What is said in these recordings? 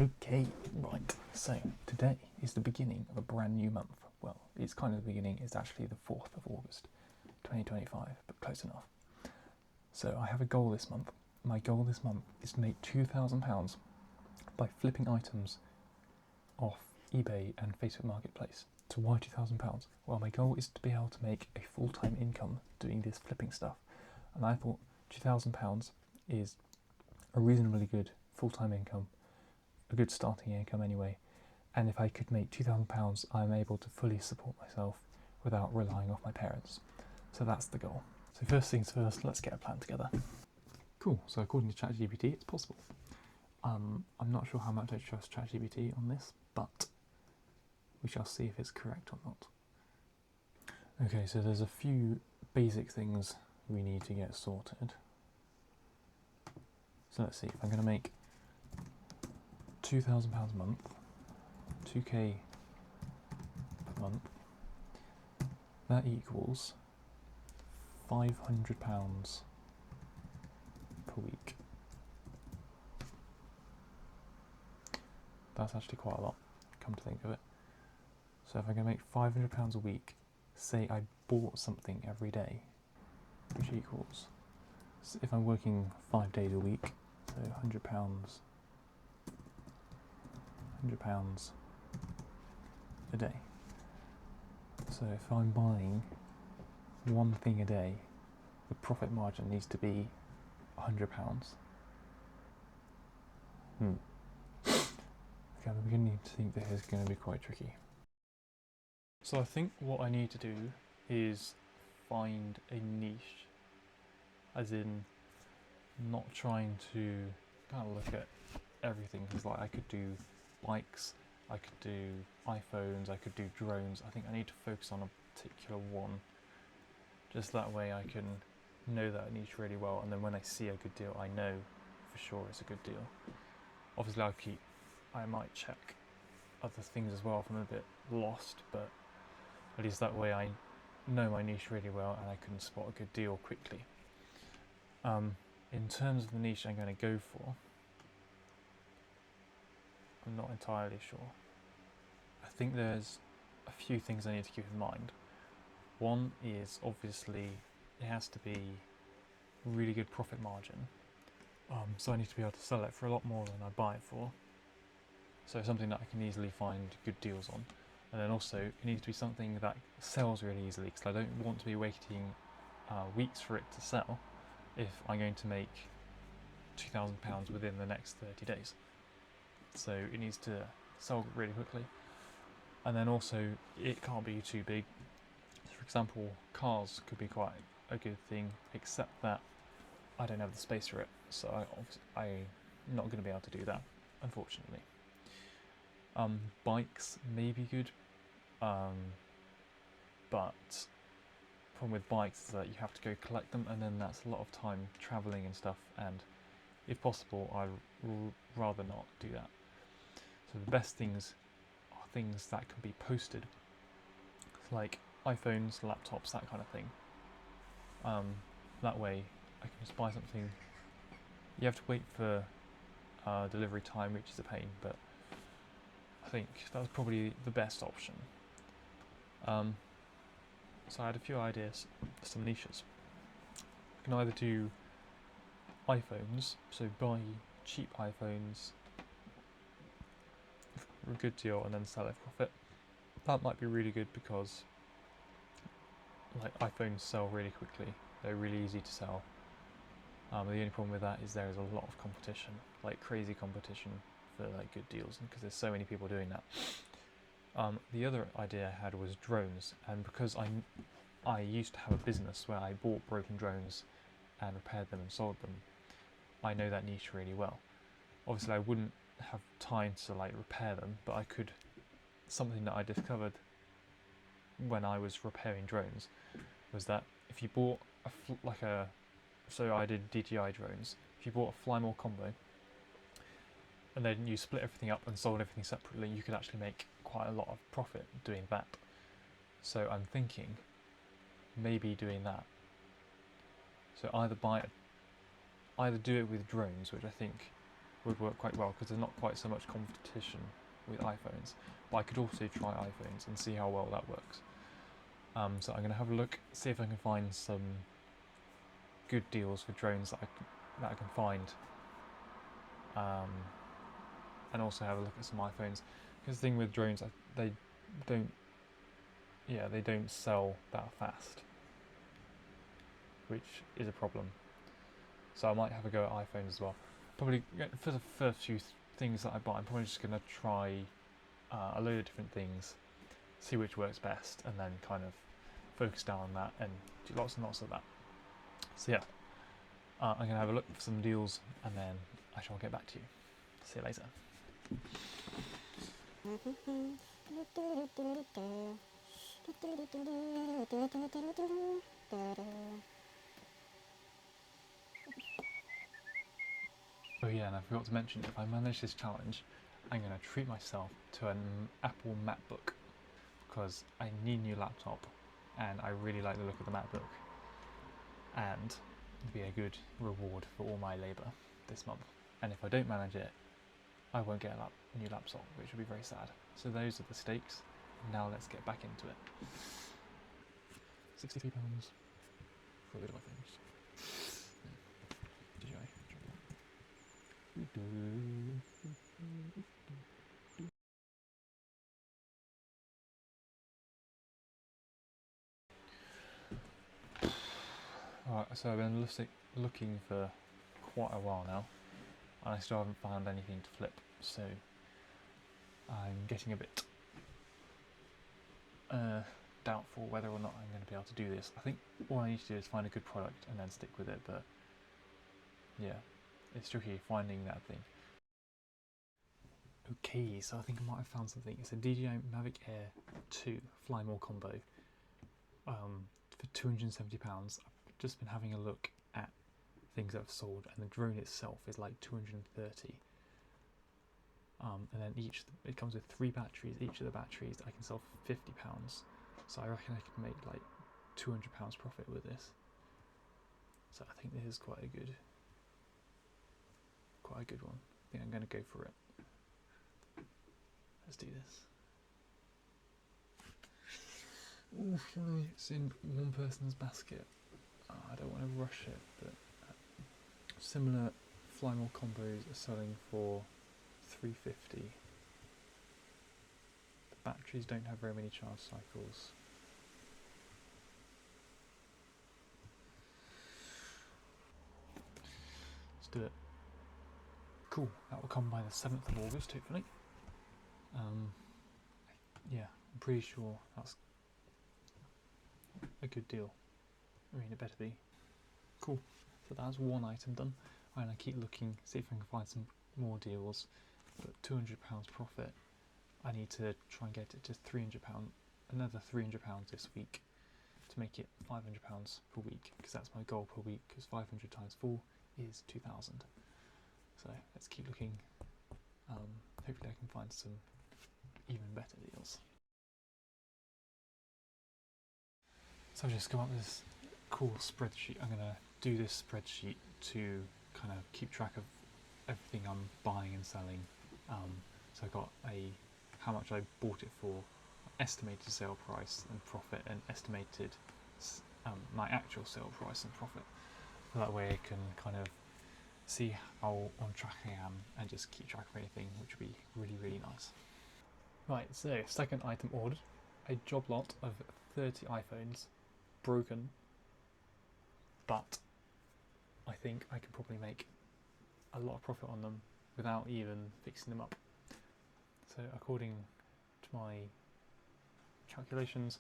Okay, right, so today is the beginning of a brand new month. Well, it's kind of the beginning, it's actually the 4th of August 2025, but close enough. So I have a goal this month. My goal this month is to make £2,000 by flipping items off eBay and Facebook Marketplace. So why £2,000? Well, my goal is to be able to make a full-time income doing this flipping stuff. And I thought £2,000 is a reasonably good full-time income, a good starting income anyway, and if I could make £2,000, I'm able to fully support myself without relying off my parents. So that's the goal. So first things first, let's get a plan together. Cool, so according to ChatGPT, it's possible. I'm not sure how much I trust ChatGPT on this, but we shall see if it's correct or not. Okay, so there's a few basic things we need to get sorted. So let's see, if I'm going to make £2,000 a month, 2k per month, that equals £500 per week. That's actually quite a lot, come to think of it. So if I'm going to make £500 a week, say I bought something every day, which equals, so if I'm working 5 days a week, so £100 a day. So if I'm buying one thing a day, the profit margin needs to be £100. Okay, I'm beginning to think this is going to be quite tricky. So I think what I need to do is find a niche, as in not trying to kind of look at everything, because like I could do bikes, I could do iPhones, I could do drones. I think I need to focus on a particular one, just that way I can know that niche really well, and then when I see a good deal I know for sure it's a good deal. Obviously I might check other things as well if I'm a bit lost, but at least that way I know my niche really well and I can spot a good deal quickly. In terms of the niche I'm going to go for, I'm not entirely sure. I think there's a few things I need to keep in mind. One is obviously it has to be really good profit margin. So I need to be able to sell it for a lot more than I buy it for. So something that I can easily find good deals on. And then also it needs to be something that sells really easily, because I don't want to be waiting weeks for it to sell if I'm going to make £2,000 within the next 30 days. So it needs to sell really quickly. And then also it can't be too big. So for example, cars could be quite a good thing, except that I don't have the space for it, so I'm not going to be able to do that, unfortunately. Bikes may be good, but the problem with bikes is that you have to go collect them, and then that's a lot of time travelling and stuff, and if possible I'd rather not do that. So the best things are things that can be posted, like iPhones, laptops, that kind of thing. That way I can just buy something. You have to wait for delivery time, which is a pain, but I think that was probably the best option. So I had a few ideas for some niches. I can either do iPhones, so buy cheap iPhones for a good deal and then sell it for profit. That might be really good because like iPhones sell really quickly, they're really easy to sell. The only problem with that is there is a lot of competition, like crazy competition for like good deals, because there's so many people doing that. The other idea I had was drones, and because I used to have a business where I bought broken drones and repaired them and sold them, I know that niche really well. Obviously I wouldn't have time to like repair them, but I could. Something that I discovered when I was repairing drones was that if you bought so I did DJI drones, if you bought a fly more combo and then you split everything up and sold everything separately, you could actually make quite a lot of profit doing that. So I'm thinking maybe doing that. So either do it with drones, which I think would work quite well because there's not quite so much competition with iPhones. But I could also try iPhones and see how well that works. So I'm going to have a look, see if I can find some good deals for drones that I can find, and also have a look at some iPhones. Because the thing with drones, they don't sell that fast, which is a problem. So I might have a go at iPhones as well. Probably for the first few things that I buy, I'm probably just going to try a load of different things, see which works best, and then kind of focus down on that and do lots and lots of that. So yeah, I'm going to have a look for some deals and then I shall get back to you. See you later. Oh yeah, and I forgot to mention, if I manage this challenge, I'm going to treat myself to an Apple MacBook, because I need a new laptop and I really like the look of the MacBook, and it'd be a good reward for all my labour this month. And if I don't manage it, I won't get a new laptop, which would be very sad. So those are the stakes. Now let's get back into it. £63 for a bit of iPhones. Alright, so I've been looking for quite a while now, and I still haven't found anything to flip, so I'm getting a bit doubtful whether or not I'm going to be able to do this. I think all I need to do is find a good product and then stick with it, but yeah, it's tricky finding that thing. Okay, so I think I might have found something. It's a DJI Mavic Air 2 Fly More combo for £270. I've just been having a look at things that have sold, and the drone itself is like 230. And then it comes with 3 batteries. Each of the batteries I can sell for £50. So I reckon I could make like £200 profit with this. So I think this is quite a good one. I think I'm going to go for it. Let's do this. Ooh, it's in one person's basket. I don't want to rush it, but similar Fly More combos are selling for £350. The batteries don't have very many charge cycles. Let's do it. Cool, that will come by the 7th of August, hopefully. Yeah, I'm pretty sure that's a good deal. I mean, it better be. Cool, so that's one item done. I'm going to keep looking, see if I can find some more deals, but £200 profit. I need to try and get it to £300, another £300 this week to make it £500 per week, because that's my goal per week, because 500 times 4 is 2,000. So let's keep looking. Hopefully I can find some even better deals. So I've just come up with this cool spreadsheet. I'm going to do this spreadsheet to kind of keep track of everything I'm buying and selling. So I got how much I bought it for, estimated sale price and profit, and estimated my actual sale price and profit. So that way I can kind of see how on track I am and just keep track of anything, which would be really, really nice. Right, so second item ordered, a job lot of 30 iPhones, broken, but I think I can probably make a lot of profit on them without even fixing them up. So according to my calculations,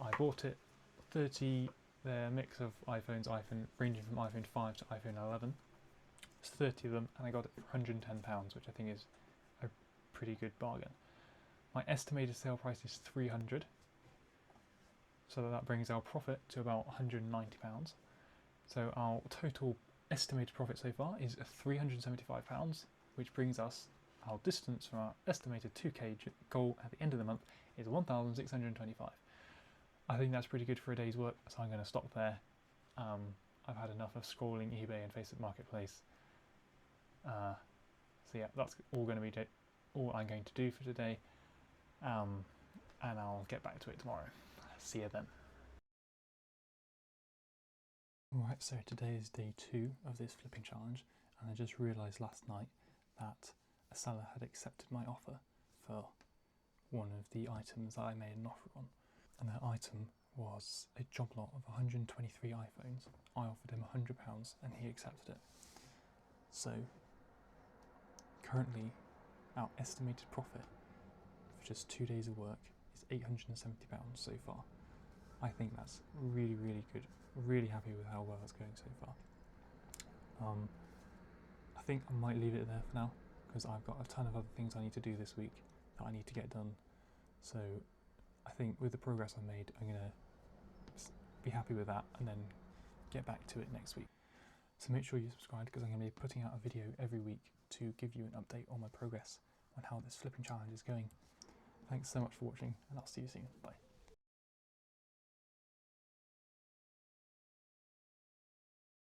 I bought it 30, they're a mix of iPhones, ranging from iPhone 5 to iPhone 11. It's 30 of them, and I got it for £110, which I think is a pretty good bargain. My estimated sale price is £300, so that brings our profit to about £190. So our total estimated profit so far is £375, which brings us our distance from our estimated 2k goal at the end of the month is 1,625. I think that's pretty good for a day's work, so I'm going to stop there. I've had enough of scrolling eBay and Facebook Marketplace. So yeah, that's all going to be all I'm going to do for today, and I'll get back to it tomorrow. See you then. Alright, so today is day 2 of this flipping challenge, and I just realised last night that a seller had accepted my offer for one of the items that I made an offer on. And that item was a job lot of 123 iPhones. I offered him £100 and he accepted it. So currently our estimated profit for just 2 days of work is £870 so far. I think that's really, really good. Really happy with how well it's going so far. I think I might leave it there for now because I've got a ton of other things I need to do this week that I need to get done. So I think with the progress I made, I'm going to be happy with that and then get back to it next week. So make sure you subscribe because I'm going to be putting out a video every week to give you an update on my progress on how this flipping challenge is going. Thanks so much for watching and I'll see you soon. Bye.